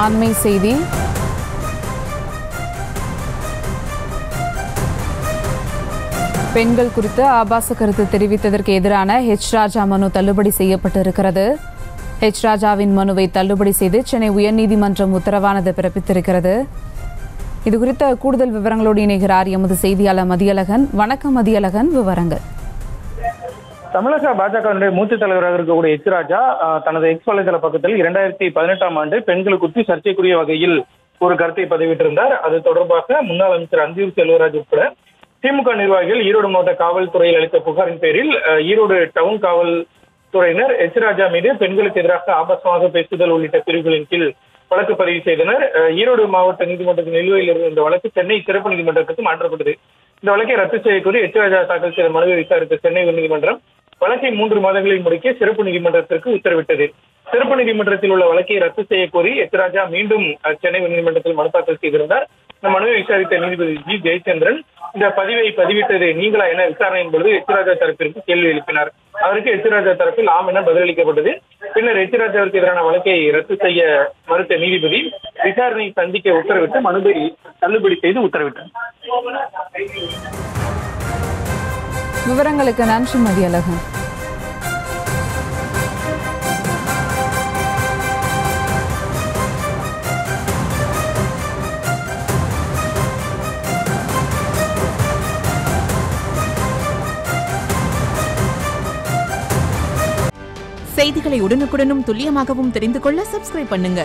அண்மை செய்தி. பெண்கள் குறித்து ஆபாச கருத்து தெரிவித்ததற்கு எதிரான ராஜா மனு தள்ளுபடி செய்யப்பட்டிருக்கிறது. ராஜாவின் மனுவை தள்ளுபடி செய்து சென்னை உயர்நீதிமன்றம் உத்தரவானது பிறப்பித்திருக்கிறது. இதுகுறித்த கூடுதல் விவரங்களோடு இணைகிறார் எமது செய்தியாளர் மதியழகன். வணக்கம் மதியழகன், விவரங்கள். தமிழக பாஜகவினுடைய மூத்த தலைவராக இருக்கக்கூடிய ராஜா தனது எக்ஸ் வலைதள பக்கத்தில் 2018ஆம் ஆண்டு பெண்கள் குறித்து சர்ச்சைக்குரிய வகையில் ஒரு கருத்தை பதிவிட்டிருந்தார். அது தொடர்பாக முன்னாள் அமைச்சர் அந்தியூர் செல்வராஜ் உட்பட திமுக நிர்வாகிகள் ஈரோடு மாவட்ட காவல்துறையில் அளித்த புகாரின் பேரில் ஈரோடு டவுன் காவல்துறையினர் ராஜா மீது பெண்களுக்கு எதிராக ஆபாசமாக பேசுதல் உள்ளிட்ட பிரிவுகளின் கீழ் வழக்கு பதிவு செய்தனர். ஈரோடு மாவட்ட நீதிமன்றத்தின் நிலுவையில் இருந்த இந்த வழக்கு சென்னை சிறப்பு நீதிமன்றத்துக்கு மாற்றப்பட்டது. இந்த வழக்கை ரத்து செய்யக்கோரி ராஜா தாக்கல் செய்த மனுவை விசாரித்த சென்னை உயர்நீதிமன்றம் வழக்கை 3 மாதங்களில் முடிக்க சிறப்பு நீதிமன்றத்திற்கு உத்தரவிட்டது. சிறப்பு நீதிமன்றத்தில் உள்ள வழக்கை ரத்து செய்யக்கோரி ராஜா மீண்டும் சென்னை உயர்நீதிமன்றத்தில் மனு தாக்கல் செய்திருந்தார். இந்த மனுவை விசாரித்த நீதிபதி ஜி ஜெயச்சந்திரன் இந்த பதிவை பதிவிட்டது நீங்களா என விசாரணையின் பொழுது ராஜா தரப்பிற்கு கேள்வி எழுப்பினார். அதற்கு ராஜா தரப்பில் ஆம் என பதிலளிக்கப்பட்டது. பின்னர் ராஜாவிற்கு எதிரான வழக்கை ரத்து செய்ய மறுத்த நீதிபதி விசாரணையை சந்திக்க உத்தரவிட்டு மனுவை தள்ளுபடி செய்து உத்தரவிட்டார். விவரங்களுக்கு நன்றி மதியழகன். செய்திகளை உடனுக்குடனும் துல்லியமாகவும் தெரிந்து கொள்ள சப்ஸ்கிரைப் பண்ணுங்க.